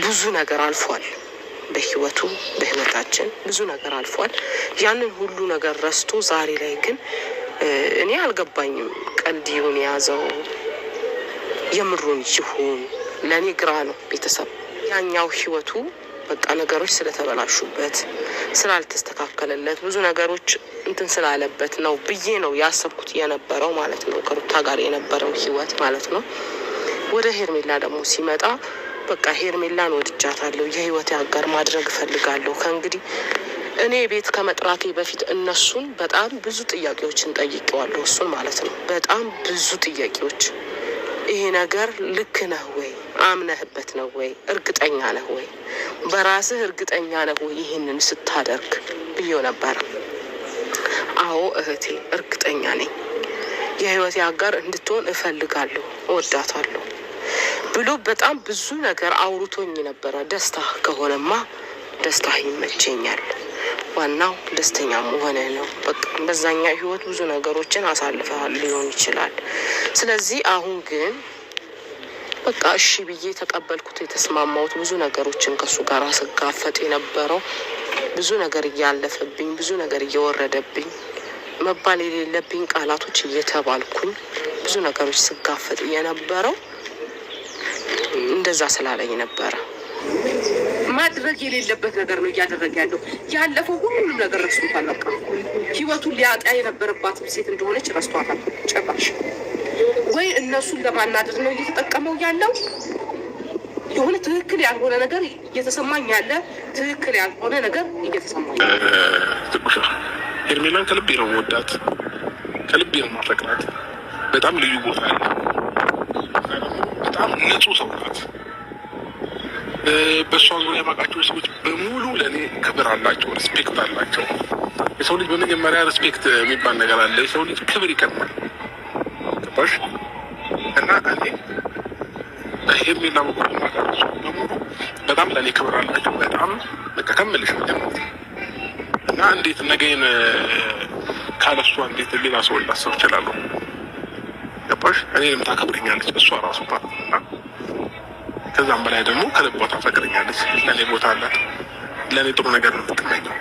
ብዙ ነገር አልፏል። በህይወታችን ብዙ ነገር አልፏል። ያንን ሁሉ ነገር ረስቶ ዛሬ ላይ ግን እኔ አልገባኝም። ቀልድ ይሁን የያዘው የምሩን ይሁን ለእኔ ግራ ነው። ቤተሰብ ያኛው ህይወቱ በቃ ነገሮች ስለተበላሹበት ስላልተስተካከለለት ብዙ ነገሮች እንትን ስላለበት ነው ብዬ ነው ያሰብኩት የነበረው ማለት ነው። ከሩታ ጋር የነበረው ህይወት ማለት ነው። ወደ ሄርሜላ ደግሞ ሲመጣ በቃ ሄርሜላን ወድጃታለሁ፣ የህይወቴ አጋር ማድረግ እፈልጋለሁ። ከእንግዲህ እኔ ቤት ከመጥራቴ በፊት እነሱን በጣም ብዙ ጥያቄዎችን ጠይቄዋለሁ። እሱን ማለት ነው በጣም ብዙ ጥያቄዎች። ይሄ ነገር ልክ ነህ ወይ? አምነህበት ነው ወይ? እርግጠኛ ነህ ወይ? በራስህ እርግጠኛ ነህ ወይ ይህንን ስታደርግ ብዬው ነበር። አዎ እህቴ እርግጠኛ ነኝ፣ የህይወቴ አጋር እንድትሆን እፈልጋለሁ፣ እወዳታለሁ ብሎ በጣም ብዙ ነገር አውርቶኝ ነበረ። ደስታ ከሆነማ ደስታ ይመቸኛል፣ ዋናው ደስተኛ መሆን ነው። በቃ በዛኛ ህይወት ብዙ ነገሮችን አሳልፈሃል ሊሆን ይችላል። ስለዚህ አሁን ግን በቃ እሺ ብዬ ተቀበልኩት፣ የተስማማሁት ብዙ ነገሮችን ከሱ ጋር ስጋፈጥ የነበረው ብዙ ነገር እያለፈብኝ፣ ብዙ ነገር እየወረደብኝ፣ መባል የሌለብኝ ቃላቶች እየተባልኩኝ ብዙ ነገሮች ስጋፈጥ የነበረው እንደዛ ስላለኝ ነበረ። ማድረግ የሌለበት ነገር ነው እያደረገ ያለው። ያለፈው ሁሉንም ነገር ረስቶታል። በቃ ህይወቱን ሊያጣ የነበረባትም ሴት እንደሆነች ረስቷታል ጭራሽ። ወይ እነሱን ለማናደድ ነው እየተጠቀመው ያለው። የሆነ ትክክል ያልሆነ ነገር እየተሰማኝ ያለ፣ ትክክል ያልሆነ ነገር እየተሰማኝ ትኩሻ ሄርሜላን ከልቤ ነው መወዳት፣ ከልቤ ነው ማፈቅራት። በጣም ልዩ ቦታ ያለ፣ በጣም ንጹህ ሰው ናት። በእሷ ዙሪያ የማውቃቸው ሰዎች በሙሉ ለእኔ ክብር አላቸው፣ ሪስፔክት አላቸው። የሰው ልጅ በመጀመሪያ ሪስፔክት የሚባል ነገር አለ። የሰው ልጅ ክብር ይቀድማል። ገባሽ? እና እኔ ሄርሜላ በኩል የማውቃቸው በሙሉ በጣም ለእኔ ክብር አላቸው። በጣም በቃ ከምልሽ መጀመት እና እንዴት ነገን ካለሷ እንዴት ሌላ ሰው ላሰብ እችላለሁ? ገባሽ? እኔንም ታከብረኛለች እሷ ራሱ እና ከዛም በላይ ደግሞ ከልቧ ታፈቅረኛለች። ለእኔ ቦታ አላት። ለእኔ ጥሩ ነገር ነው የምትመኘው።